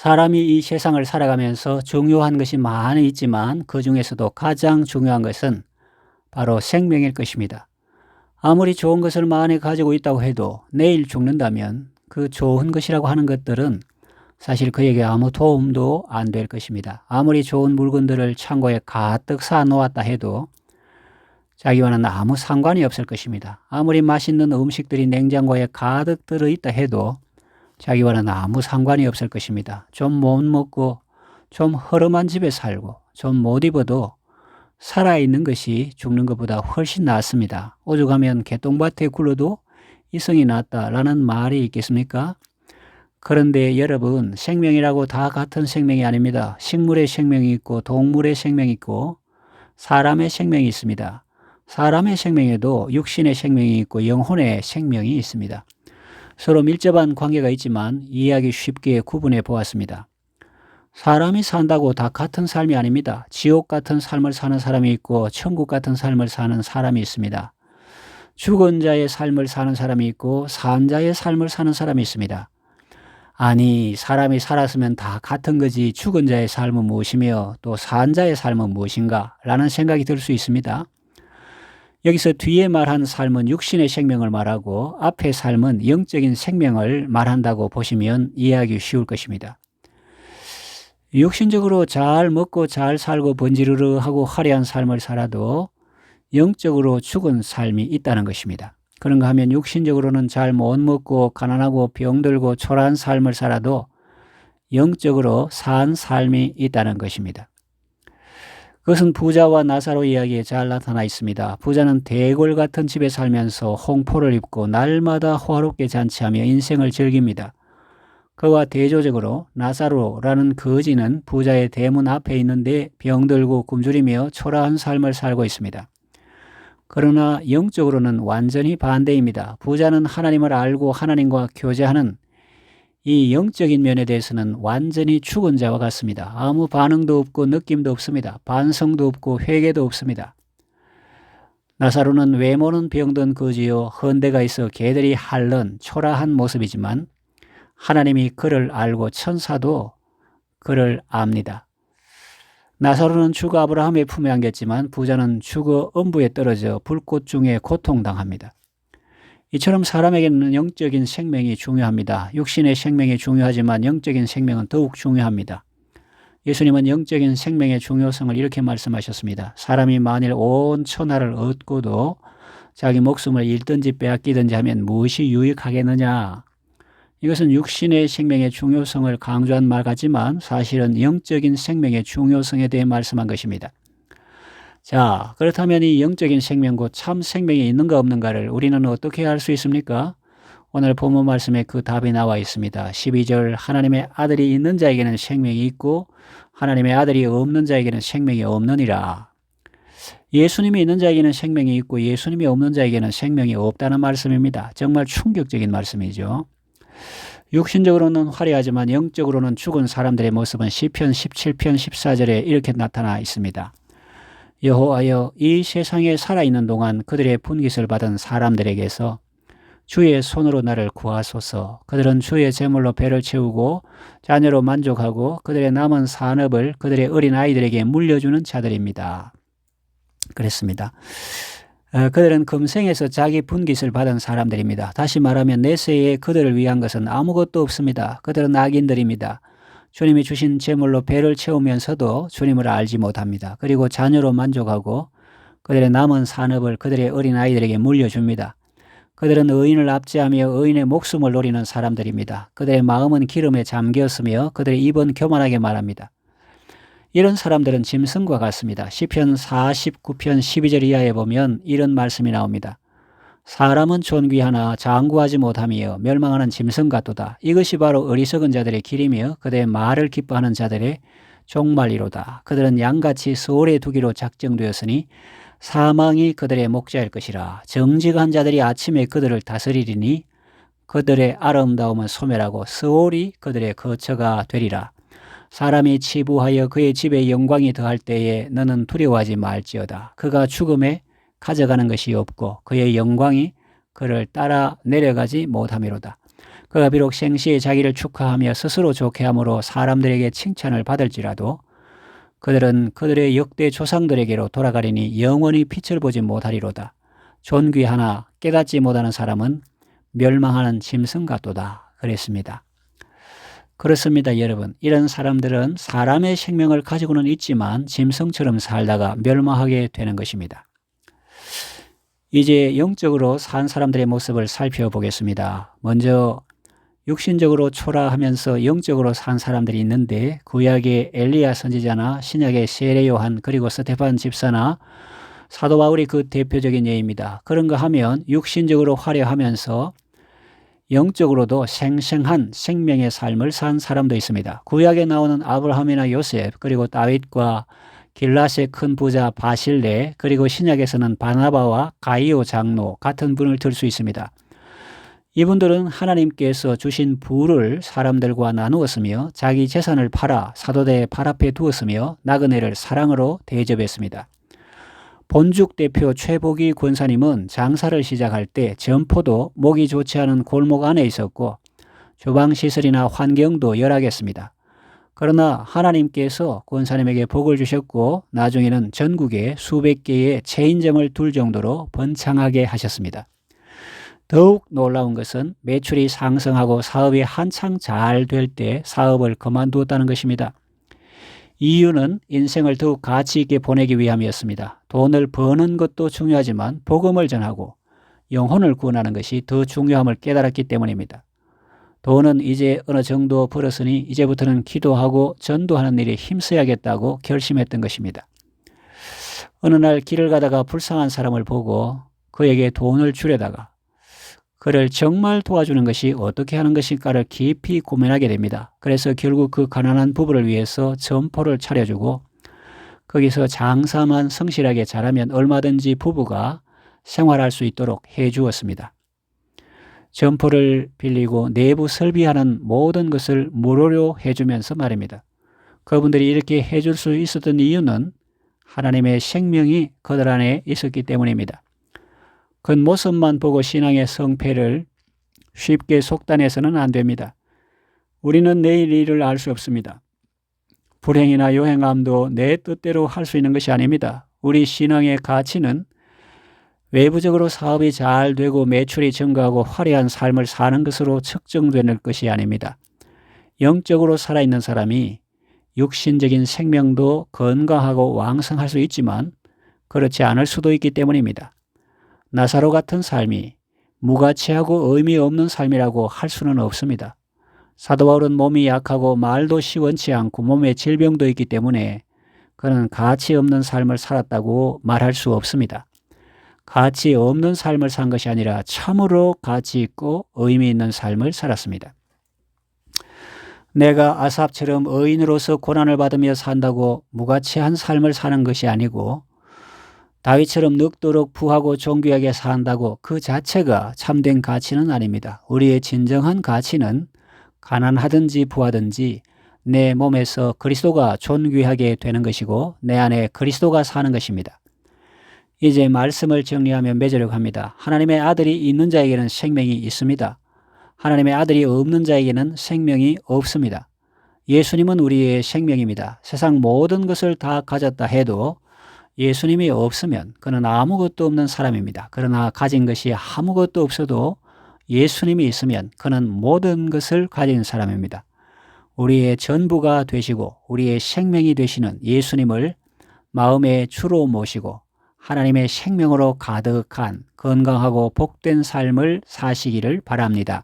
사람이 이 세상을 살아가면서 중요한 것이 많이 있지만 그 중에서도 가장 중요한 것은 바로 생명일 것입니다. 아무리 좋은 것을 많이 가지고 있다고 해도 내일 죽는다면 그 좋은 것이라고 하는 것들은 사실 그에게 아무 도움도 안 될 것입니다. 아무리 좋은 물건들을 창고에 가득 쌓아 놓았다 해도 자기와는 아무 상관이 없을 것입니다. 아무리 맛있는 음식들이 냉장고에 가득 들어있다 해도 자기와는 아무 상관이 없을 것입니다. 좀 못 먹고 좀 허름한 집에 살고 좀 못 입어도 살아있는 것이 죽는 것보다 훨씬 낫습니다. 오죽하면 개똥밭에 굴러도 이성이 낫다라는 말이 있겠습니까? 그런데 여러분, 생명이라고 다 같은 생명이 아닙니다. 식물의 생명이 있고 동물의 생명이 있고 사람의 생명이 있습니다. 사람의 생명에도 육신의 생명이 있고 영혼의 생명이 있습니다. 서로 밀접한 관계가 있지만 이해하기 쉽게 구분해 보았습니다. 사람이 산다고 다 같은 삶이 아닙니다. 지옥 같은 삶을 사는 사람이 있고 천국 같은 삶을 사는 사람이 있습니다. 죽은 자의 삶을 사는 사람이 있고 산 자의 삶을 사는 사람이 있습니다. 아니, 사람이 살았으면 다 같은 거지 죽은 자의 삶은 무엇이며 또 산 자의 삶은 무엇인가 라는 생각이 들 수 있습니다. 여기서 뒤에 말한 삶은 육신의 생명을 말하고 앞의 삶은 영적인 생명을 말한다고 보시면 이해하기 쉬울 것입니다. 육신적으로 잘 먹고 잘 살고 번지르르하고 화려한 삶을 살아도 영적으로 죽은 삶이 있다는 것입니다. 그런가 하면 육신적으로는 잘 못 먹고 가난하고 병들고 초라한 삶을 살아도 영적으로 산 삶이 있다는 것입니다. 그것은 부자와 나사로 이야기에 잘 나타나 있습니다. 부자는 대궐 같은 집에 살면서 홍포를 입고 날마다 호화롭게 잔치하며 인생을 즐깁니다. 그와 대조적으로 나사로라는 거지는 부자의 대문 앞에 있는데 병들고 굶주리며 초라한 삶을 살고 있습니다. 그러나 영적으로는 완전히 반대입니다. 부자는 하나님을 알고 하나님과 교제하는 이 영적인 면에 대해서는 완전히 죽은 자와 같습니다. 아무 반응도 없고 느낌도 없습니다. 반성도 없고 회개도 없습니다. 나사로는 외모는 병든 거지요 헌대가 있어 개들이 핥는 초라한 모습이지만 하나님이 그를 알고 천사도 그를 압니다. 나사로는 주가 아브라함의 품에 안겼지만 부자는 주거 음부에 떨어져 불꽃 중에 고통당합니다. 이처럼 사람에게는 영적인 생명이 중요합니다. 육신의 생명이 중요하지만 영적인 생명은 더욱 중요합니다. 예수님은 영적인 생명의 중요성을 이렇게 말씀하셨습니다. 사람이 만일 온 천하를 얻고도 자기 목숨을 잃든지 빼앗기든지 하면 무엇이 유익하겠느냐. 이것은 육신의 생명의 중요성을 강조한 말 같지만 사실은 영적인 생명의 중요성에 대해 말씀한 것입니다. 자, 그렇다면 이 영적인 생명 곧 참 생명이 있는가 없는가를 우리는 어떻게 알 수 있습니까? 오늘 본문 말씀에 그 답이 나와 있습니다. 12절 하나님의 아들이 있는 자에게는 생명이 있고 하나님의 아들이 없는 자에게는 생명이 없느니라. 예수님이 있는 자에게는 생명이 있고 예수님이 없는 자에게는 생명이 없다는 말씀입니다. 정말 충격적인 말씀이죠. 육신적으로는 화려하지만 영적으로는 죽은 사람들의 모습은 시편 17편 14절에 이렇게 나타나 있습니다. 여호와여, 이 세상에 살아있는 동안 그들의 분깃을 받은 사람들에게서 주의 손으로 나를 구하소서. 그들은 주의 제물로 배를 채우고 자녀로 만족하고 그들의 남은 산업을 그들의 어린 아이들에게 물려주는 자들입니다. 그랬습니다. 그들은 금생에서 자기 분깃을 받은 사람들입니다. 다시 말하면 내세에 그들을 위한 것은 아무것도 없습니다. 그들은 악인들입니다. 주님이 주신 제물로 배를 채우면서도 주님을 알지 못합니다. 그리고 자녀로 만족하고 그들의 남은 산업을 그들의 어린 아이들에게 물려줍니다. 그들은 의인을 압제하며 의인의 목숨을 노리는 사람들입니다. 그들의 마음은 기름에 잠겼으며 그들의 입은 교만하게 말합니다. 이런 사람들은 짐승과 같습니다. 시편 49편 12절 이하에 보면 이런 말씀이 나옵니다. 사람은 존귀하나 장구하지 못하며 멸망하는 짐승 같도다. 이것이 바로 어리석은 자들의 길이며 그들의 말을 기뻐하는 자들의 종말이로다. 그들은 양같이 소홀에 두기로 작정되었으니 사망이 그들의 목자일 것이라. 정직한 자들이 아침에 그들을 다스리리니 그들의 아름다움은 소멸하고 스올이 그들의 거처가 되리라. 사람이 치부하여 그의 집에 영광이 더할 때에 너는 두려워하지 말지어다. 그가 죽음에 가져가는 것이 없고 그의 영광이 그를 따라 내려가지 못함이로다. 그가 비록 생시에 자기를 축하하며 스스로 좋게 함으로 사람들에게 칭찬을 받을지라도 그들은 그들의 역대 조상들에게로 돌아가리니 영원히 빛을 보지 못하리로다. 존귀하나 깨닫지 못하는 사람은 멸망하는 짐승 같도다. 그랬습니다. 그렇습니다, 여러분. 이런 사람들은 사람의 생명을 가지고는 있지만 짐승처럼 살다가 멸망하게 되는 것입니다. 이제 영적으로 산 사람들의 모습을 살펴보겠습니다. 먼저 육신적으로 초라하면서 영적으로 산 사람들이 있는데 구약의 엘리야 선지자나 신약의 세례 요한 그리고 스테반 집사나 사도 바울이 그 대표적인 예입니다. 그런가 하면 육신적으로 화려하면서 영적으로도 생생한 생명의 삶을 산 사람도 있습니다. 구약에 나오는 아브라함이나 요셉 그리고 다윗과 길랏의 큰 부자 바실레 그리고 신약에서는 바나바와 가이오 장로 같은 분을 들 수 있습니다. 이분들은 하나님께서 주신 부를 사람들과 나누었으며 자기 재산을 팔아 사도대의 발 앞에 두었으며 나그네를 사랑으로 대접했습니다. 본죽 대표 최복희 권사님은 장사를 시작할 때 점포도 목이 좋지 않은 골목 안에 있었고 주방시설이나 환경도 열악했습니다. 그러나 하나님께서 권사님에게 복을 주셨고 나중에는 전국에 수백 개의 체인점을 둘 정도로 번창하게 하셨습니다. 더욱 놀라운 것은 매출이 상승하고 사업이 한창 잘 될 때 사업을 그만두었다는 것입니다. 이유는 인생을 더욱 가치 있게 보내기 위함이었습니다. 돈을 버는 것도 중요하지만 복음을 전하고 영혼을 구원하는 것이 더 중요함을 깨달았기 때문입니다. 돈은 이제 어느 정도 벌었으니 이제부터는 기도하고 전도하는 일에 힘써야겠다고 결심했던 것입니다. 어느 날 길을 가다가 불쌍한 사람을 보고 그에게 돈을 주려다가 그를 정말 도와주는 것이 어떻게 하는 것일까를 깊이 고민하게 됩니다. 그래서 결국 그 가난한 부부를 위해서 점포를 차려주고 거기서 장사만 성실하게 잘하면 얼마든지 부부가 생활할 수 있도록 해주었습니다. 점포를 빌리고 내부 설비하는 모든 것을 무료로 해주면서 말입니다. 그분들이 이렇게 해줄 수 있었던 이유는 하나님의 생명이 그들 안에 있었기 때문입니다. 겉모습만 보고 신앙의 성패를 쉽게 속단해서는 안 됩니다. 우리는 내일 일을 알 수 없습니다. 불행이나 요행함도 내 뜻대로 할 수 있는 것이 아닙니다. 우리 신앙의 가치는 외부적으로 사업이 잘 되고 매출이 증가하고 화려한 삶을 사는 것으로 측정되는 것이 아닙니다. 영적으로 살아있는 사람이 육신적인 생명도 건강하고 왕성할 수 있지만 그렇지 않을 수도 있기 때문입니다. 나사로 같은 삶이 무가치하고 의미 없는 삶이라고 할 수는 없습니다. 사도 바울은 몸이 약하고 말도 시원치 않고 몸에 질병도 있기 때문에 그는 가치 없는 삶을 살았다고 말할 수 없습니다. 가치 없는 삶을 산 것이 아니라 참으로 가치 있고 의미 있는 삶을 살았습니다. 내가 아삽처럼 의인으로서 고난을 받으며 산다고 무가치한 삶을 사는 것이 아니고 다윗처럼 늙도록 부하고 존귀하게 산다고 그 자체가 참된 가치는 아닙니다. 우리의 진정한 가치는 가난하든지 부하든지 내 몸에서 그리스도가 존귀하게 되는 것이고 내 안에 그리스도가 사는 것입니다. 이제 말씀을 정리하며 맺으려고 합니다. 하나님의 아들이 있는 자에게는 생명이 있습니다. 하나님의 아들이 없는 자에게는 생명이 없습니다. 예수님은 우리의 생명입니다. 세상 모든 것을 다 가졌다 해도 예수님이 없으면 그는 아무것도 없는 사람입니다. 그러나 가진 것이 아무것도 없어도 예수님이 있으면 그는 모든 것을 가진 사람입니다. 우리의 전부가 되시고 우리의 생명이 되시는 예수님을 마음의 주로 모시고 하나님의 생명으로 가득한 건강하고 복된 삶을 사시기를 바랍니다.